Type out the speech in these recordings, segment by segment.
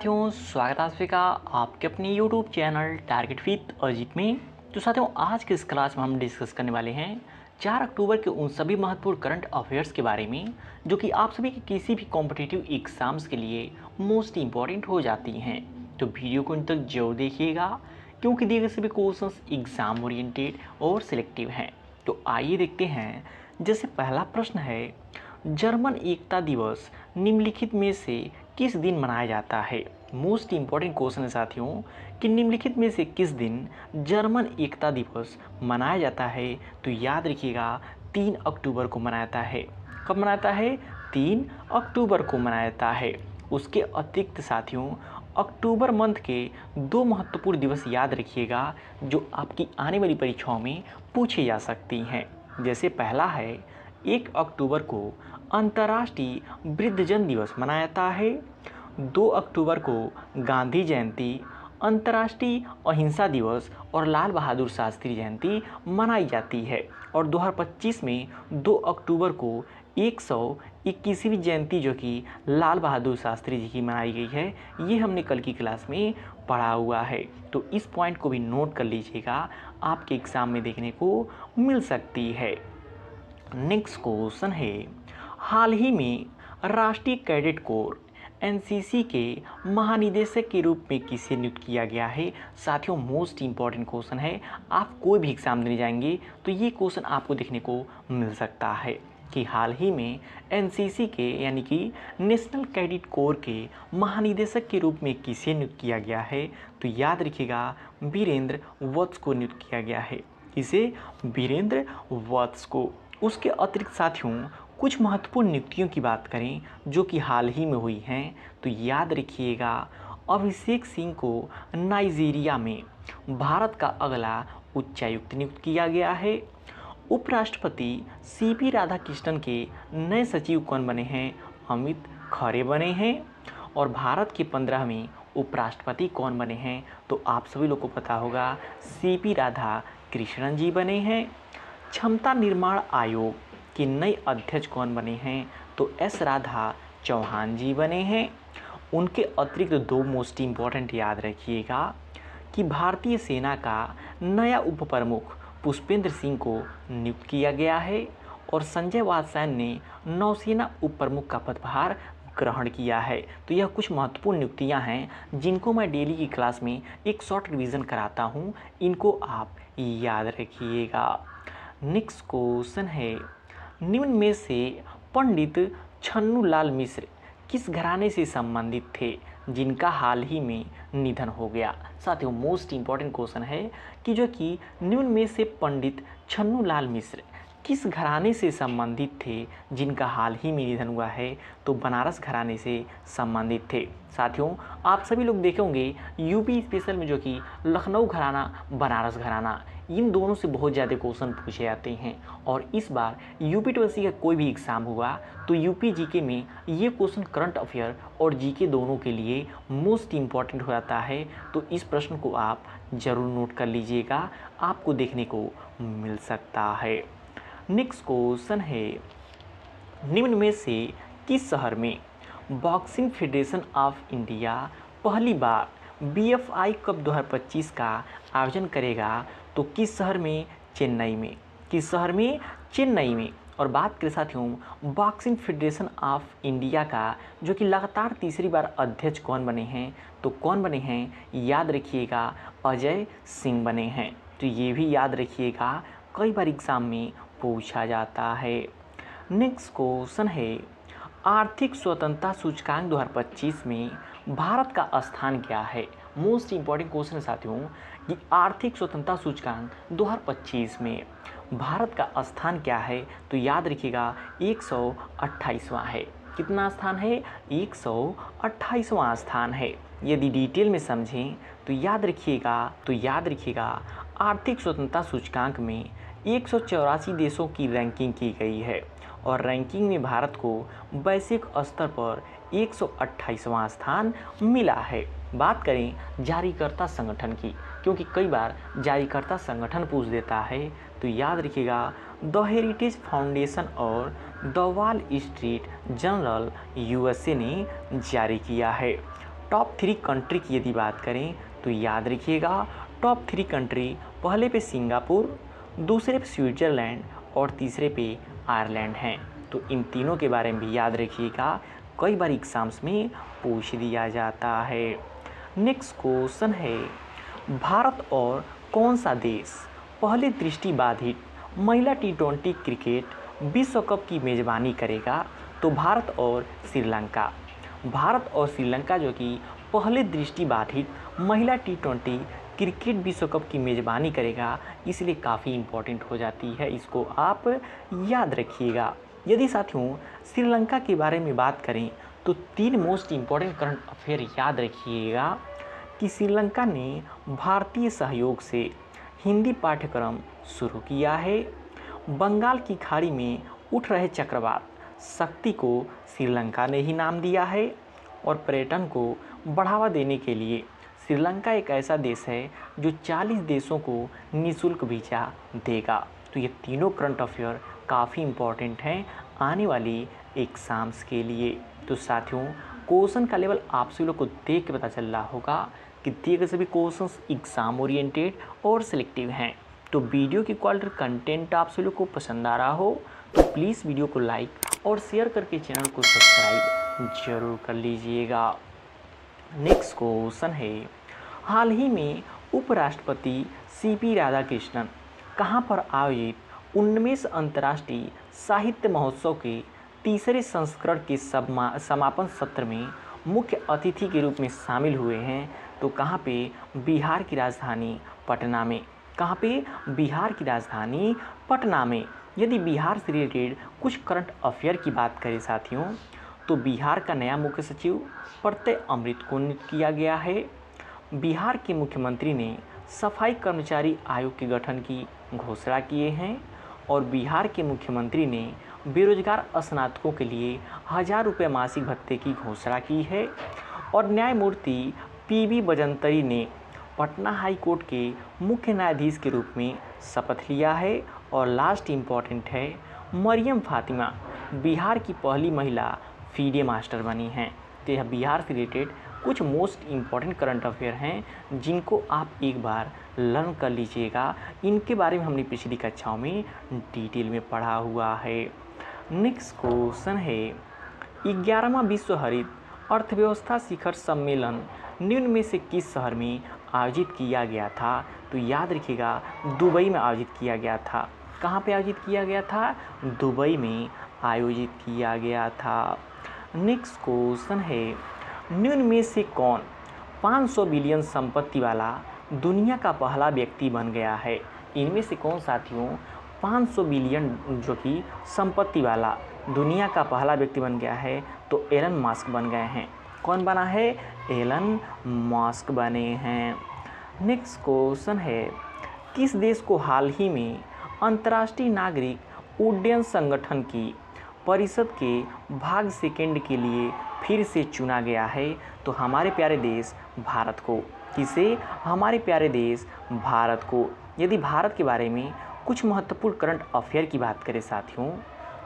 साथियों, स्वागत है आप सभी का आपके अपने YouTube channel target with Ajit में। तो साथियों, आज के इस क्लास में हम डिस्कस करने वाले हैं 4 अक्टूबर के उन सभी महत्वपूर्ण करंट अफेयर्स के बारे में जो कि आप सभी के किसी भी कॉम्पिटिटिव एग्जाम्स के लिए मोस्ट इम्पॉर्टेंट हो जाती हैं। तो वीडियो को अंत तक जरूर देखिएगा क्योंकि दिए गए सभी क्वेश्चंस एग्जाम ओरिएंटेड और सिलेक्टिव हैं। तो आइए देखते हैं। जैसे पहला प्रश्न है, जर्मन एकता दिवस निम्नलिखित में से किस दिन मनाया जाता है। मोस्ट इम्पॉर्टेंट क्वेश्चन है साथियों कि निम्नलिखित में से किस दिन जर्मन एकता दिवस मनाया जाता है। तो याद रखिएगा 3 अक्टूबर को मनाया जाता है। कब मनाया जाता है? 3 अक्टूबर को मनाया जाता है। उसके अतिरिक्त साथियों, अक्टूबर मंथ के 2 महत्वपूर्ण दिवस याद रखिएगा जो आपकी आने वाली परीक्षाओं में पूछे जा सकती हैं। जैसे पहला है, 1 अक्टूबर को अंतर्राष्ट्रीय वृद्धजन दिवस मनाया जाता है। 2 अक्टूबर को गांधी जयंती, अंतर्राष्ट्रीय अहिंसा दिवस और लाल बहादुर शास्त्री जयंती मनाई जाती है। और 2025 में 2 अक्टूबर को 121वीं जयंती जो कि लाल बहादुर शास्त्री जी की मनाई गई है। ये हमने कल की क्लास में पढ़ा हुआ है, तो इस पॉइंट को भी नोट कर लीजिएगा, आपके एग्ज़ाम में देखने को मिल सकती है। नेक्स्ट क्वेश्चन है, हाल ही में राष्ट्रीय कैडेट कोर एनसीसी के महानिदेशक के रूप में किसे नियुक्त किया गया है। साथियों, मोस्ट इम्पॉर्टेंट क्वेश्चन है। आप कोई भी एग्जाम देने जाएंगे तो ये क्वेश्चन आपको देखने को मिल सकता है कि हाल ही में एनसीसी के यानी कि नेशनल कैडेट कोर के महानिदेशक के रूप में किसे नियुक्त किया गया है। तो याद रखिएगा, वीरेंद्र वत्स को नियुक्त किया गया है। किसे? वीरेंद्र वत्स को। उसके अतिरिक्त साथियों, कुछ महत्वपूर्ण नियुक्तियों की बात करें जो कि हाल ही में हुई हैं, तो याद रखिएगा, अभिषेक सिंह को नाइजीरिया में भारत का अगला उच्चायुक्त नियुक्त किया गया है। उपराष्ट्रपति सीपी राधाकृष्णन के नए सचिव कौन बने हैं? अमित खरे बने हैं। और भारत के 15वें उपराष्ट्रपति कौन बने हैं? तो आप सभी लोग को पता होगा, सीपी राधाकृष्णन जी बने हैं। क्षमता निर्माण आयोग के नए अध्यक्ष कौन बने हैं? तो एस राधा चौहान जी बने हैं। उनके अतिरिक्त 2 मोस्ट इम्पॉर्टेंट याद रखिएगा कि भारतीय सेना का नया उप प्रमुख पुष्पेंद्र सिंह को नियुक्त किया गया है और संजय वात्स्यायन ने नौसेना उप प्रमुख का पदभार ग्रहण किया है। तो यह कुछ महत्वपूर्ण नियुक्तियां हैं जिनको मैं डेली की क्लास में एक शॉर्ट रिवीजन कराता हूं, इनको आप याद रखिएगा। नेक्स्ट क्वेश्चन है, निम्न में से पंडित छन्नूलाल मिश्र किस घराने से संबंधित थे जिनका हाल ही में निधन हो गया। साथियों, मोस्ट इम्पॉर्टेंट क्वेश्चन है कि जो कि निम्न में से पंडित छन्नूलाल मिश्र किस घराने से संबंधित थे जिनका हाल ही में निधन हुआ है। तो बनारस घराने से संबंधित थे। साथियों, आप सभी लोग देखे होंगे यूपी स्पेशल में जो कि लखनऊ घराना, बनारस घराना, इन दोनों से बहुत ज़्यादा क्वेश्चन पूछे जाते हैं। और इस बार यूपी ट्वेल्थ का कोई भी एग्ज़ाम हुआ तो यूपी जीके में ये क्वेश्चन करंट अफेयर और जीके दोनों के लिए मोस्ट इम्पॉर्टेंट हो जाता है। तो इस प्रश्न को आप ज़रूर नोट कर लीजिएगा, आपको देखने को मिल सकता है। नेक्स्ट क्वेश्चन है, निम्न में से किस शहर में बॉक्सिंग फेडरेशन ऑफ इंडिया पहली बार बीएफआई कप 2025 का आयोजन करेगा। तो किस शहर में? चेन्नई में। किस शहर में? चेन्नई में। और बात करें साथियों बॉक्सिंग फेडरेशन ऑफ इंडिया का जो कि लगातार तीसरी बार अध्यक्ष कौन बने हैं? तो कौन बने हैं? याद रखिएगा, अजय सिंह बने हैं। तो ये भी याद रखिएगा, कई बार एग्जाम में पूछा जाता है। नेक्स्ट क्वेश्चन है, आर्थिक स्वतंत्रता सूचकांक 2025 में भारत का स्थान क्या है। मोस्ट इम्पॉर्टेंट क्वेश्चन है साथियों कि आर्थिक स्वतंत्रता सूचकांक 2025 में भारत का स्थान क्या है। तो याद रखिएगा 128वां है। कितना स्थान है? 128वां स्थान है। यदि डिटेल में समझें तो याद रखिएगा आर्थिक स्वतंत्रता सूचकांक में 184 देशों की रैंकिंग की गई है और रैंकिंग में भारत को वैश्विक स्तर पर 128वां स्थान मिला है। बात करें जारीकर्ता संगठन की, क्योंकि कई बार जारीकर्ता संगठन पूछ देता है, तो याद रखिएगा द हेरिटेज फाउंडेशन और the wall street journal USA ने जारी किया है। टॉप 3 कंट्री की यदि बात करें तो याद रखिएगा टॉप 3 कंट्री पहले पे सिंगापुर, दूसरे पे स्विट्ज़रलैंड और तीसरे पे आयरलैंड हैं। तो इन तीनों के बारे में भी याद रखिएगा, कई बार एग्ज़ाम्स में पूछ दिया जाता है। नेक्स्ट क्वेश्चन है, भारत और कौन सा देश पहले दृष्टिबाधित महिला T20 क्रिकेट विश्व कप की मेज़बानी करेगा? तो भारत और श्रीलंका। भारत और श्रीलंका जो कि पहले दृष्टिबाधित महिला T20 क्रिकेट विश्व कप की मेज़बानी करेगा, इसलिए काफ़ी इम्पोर्टेंट हो जाती है, इसको आप याद रखिएगा। यदि साथियों श्रीलंका के बारे में बात करें तो 3 मोस्ट इम्पॉर्टेंट करंट अफेयर याद रखिएगा कि श्रीलंका ने भारतीय सहयोग से हिंदी पाठ्यक्रम शुरू किया है। बंगाल की खाड़ी में उठ रहे चक्रवात शक्ति को श्रीलंका ने ही नाम दिया है और पर्यटन को बढ़ावा देने के लिए श्रीलंका एक ऐसा देश है जो 40 देशों को निःशुल्क वीज़ा देगा। तो ये तीनों करंट अफेयर काफ़ी इम्पॉर्टेंट हैं आने वाली एग्ज़ाम्स के लिए। तो साथियों क्वेश्चन का लेवल आप सभी लोग को देख के पता चल रहा होगा कि दिए गए सभी क्वेश्चंस एग्ज़ाम ओरिएंटेड और सिलेक्टिव हैं। तो वीडियो की क्वालिटी कंटेंट आप सभी लोग को पसंद आ रहा हो तो प्लीज़ वीडियो को लाइक और शेयर करके चैनल को सब्सक्राइब जरूर कर लीजिएगा। नेक्स्ट क्वेश्चन है, हाल ही में उपराष्ट्रपति CP राधाकृष्णन कहाँ पर आयोजित 19वें अंतर्राष्ट्रीय साहित्य महोत्सव के तीसरे संस्करण के समापन सत्र में मुख्य अतिथि के रूप में शामिल हुए हैं? तो कहाँ पे? बिहार की राजधानी पटना में। कहाँ पे? बिहार की राजधानी पटना में। यदि बिहार से रिलेटेड कुछ करंट अफेयर की बात करें साथियों तो बिहार का नया मुख्य सचिव प्रत्यय अमृत को नियुक्त किया गया है। बिहार के मुख्यमंत्री ने सफाई कर्मचारी आयोग के गठन की घोषणा किए हैं और बिहार के मुख्यमंत्री ने बेरोजगार स्नातकों के लिए 1000 रुपये मासिक भत्ते की घोषणा की है और न्यायमूर्ति PB बजंतरी ने पटना हाई कोर्ट के मुख्य न्यायाधीश के रूप में शपथ लिया है। और लास्ट इम्पॉर्टेंट है, मरियम फातिमा बिहार की पहली महिला FIDE मास्टर बनी हैं। तो यह बिहार से रिलेटेड कुछ मोस्ट इम्पॉर्टेंट करंट अफेयर हैं जिनको आप एक बार लर्न कर लीजिएगा। इनके बारे में हमने पिछली कक्षाओं में डिटेल में पढ़ा हुआ है। नेक्स्ट क्वेश्चन है, 11वां विश्व हरित अर्थव्यवस्था शिखर सम्मेलन निम्न में से किस शहर में आयोजित किया गया था? तो याद रखिएगा दुबई में आयोजित किया गया था। कहाँ पे आयोजित किया गया था? दुबई में आयोजित किया गया था। नेक्स्ट क्वेश्चन है, निम्न में से कौन 500 बिलियन संपत्ति वाला दुनिया का पहला व्यक्ति बन गया है? इनमें से कौन साथियों 500 बिलियन जो कि संपत्ति वाला दुनिया का पहला व्यक्ति बन गया है? तो एलन मस्क बन गए हैं। कौन बना है? एलन मस्क बने हैं। नेक्स्ट क्वेश्चन है, किस देश को हाल ही में अंतर्राष्ट्रीय नागरिक उड्डयन संगठन की परिषद के भाग सेकंड के लिए फिर से चुना गया है? तो हमारे प्यारे देश भारत को। किसे? हमारे प्यारे देश भारत को। यदि भारत के बारे में कुछ महत्वपूर्ण करंट अफेयर की बात करें साथियों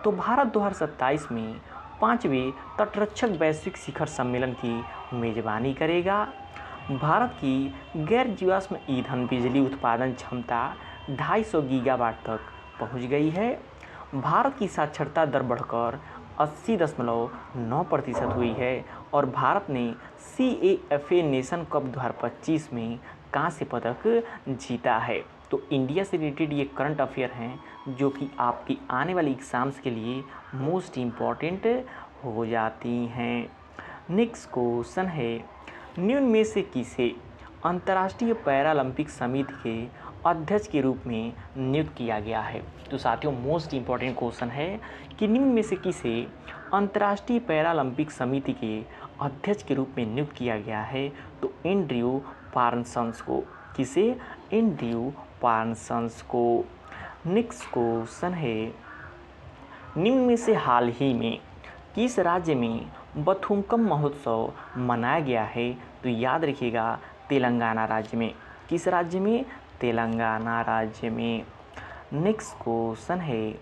तो भारत 2027 में 5वें तटरक्षक वैश्विक शिखर सम्मेलन की मेज़बानी करेगा। भारत की गैर जीवाश्म ईंधन बिजली उत्पादन क्षमता 250 गीगावाट तक पहुंच गई है। भारत की साक्षरता दर बढ़कर 80.9% हुई है और भारत ने CAFA नेशन कप 2025 में कांस्य पदक जीता है। तो इंडिया से रिलेटेड ये करंट अफेयर हैं जो कि आपकी आने वाली एग्ज़ाम्स के लिए मोस्ट इम्पॉर्टेंट हो जाती हैं। नेक्स्ट क्वेश्चन है, निम्न में से किसे अंतर्राष्ट्रीय पैरालंपिक समिति के अध्यक्ष के रूप में नियुक्त किया गया है? तो साथियों मोस्ट इम्पॉर्टेंट क्वेश्चन है कि निम्न में से किसे अंतर्राष्ट्रीय पैरालंपिक समिति के अध्यक्ष के रूप में नियुक्त किया गया है? तो एंड्रयू पार्सन्स को। किसे? एंड्रयू पार्सन्स को। नेक्स्ट क्वेश्चन है, निम्न में से हाल ही में किस राज्य में बथुकम महोत्सव मनाया गया है? तो याद रखिएगा तेलंगाना राज्य में। किस राज्य में? तेलंगाना राज्य में। नेक्स्ट क्वेश्चन है,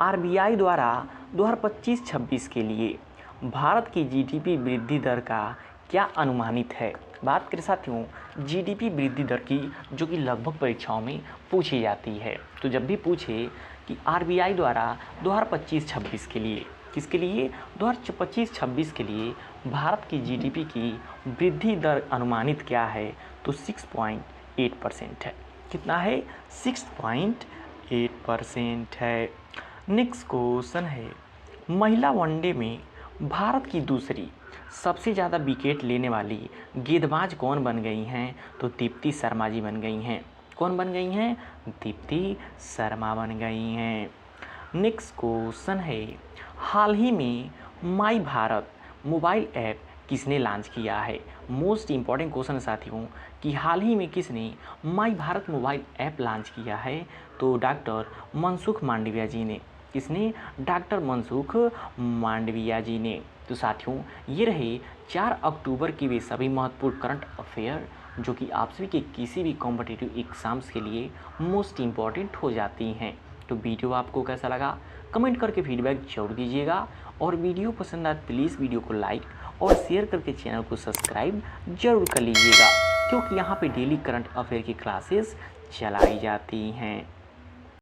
RBI द्वारा 2025-26 के लिए भारत की GDP वृद्धि दर का क्या अनुमानित है? बात करें साथियों जीडीपी वृद्धि दर की, जो कि लगभग परीक्षाओं में पूछी जाती है। तो जब भी पूछे कि आरबीआई द्वारा 2025-26 के लिए, किसके लिए, 2025-26 के लिए भारत की जीडीपी की वृद्धि दर अनुमानित क्या है, तो 6.8% है। कितना है? 6.8% है। नेक्स्ट क्वेश्चन है, महिला वनडे में भारत की दूसरी सबसे ज़्यादा विकेट लेने वाली गेंदबाज कौन बन गई हैं, तो दीप्ति शर्मा जी बन गई हैं। कौन बन गई हैं? दीप्ति शर्मा बन गई हैं। नेक्स्ट क्वेश्चन है, हाल ही में माई भारत मोबाइल ऐप किसने लॉन्च किया है? मोस्ट इम्पॉर्टेंट क्वेश्चन साथियों कि हाल ही में किसने माई भारत मोबाइल ऐप लॉन्च किया है, तो डॉक्टर मनसुख मांडविया जी ने। किसने? डॉक्टर मनसुख मांडविया जी ने। तो साथियों ये रहे 4 अक्टूबर की वे सभी महत्वपूर्ण करंट अफेयर जो कि आप सभी के किसी भी कॉम्पिटिटिव एग्जाम्स के लिए मोस्ट इम्पॉर्टेंट हो जाती हैं। तो वीडियो आपको कैसा लगा कमेंट करके फीडबैक जरूर दीजिएगा, और वीडियो पसंद आए प्लीज़ वीडियो को लाइक और शेयर करके चैनल को सब्सक्राइब जरूर कर लीजिएगा, क्योंकि यहाँ पे डेली करंट अफेयर की क्लासेस चलाई जाती हैं।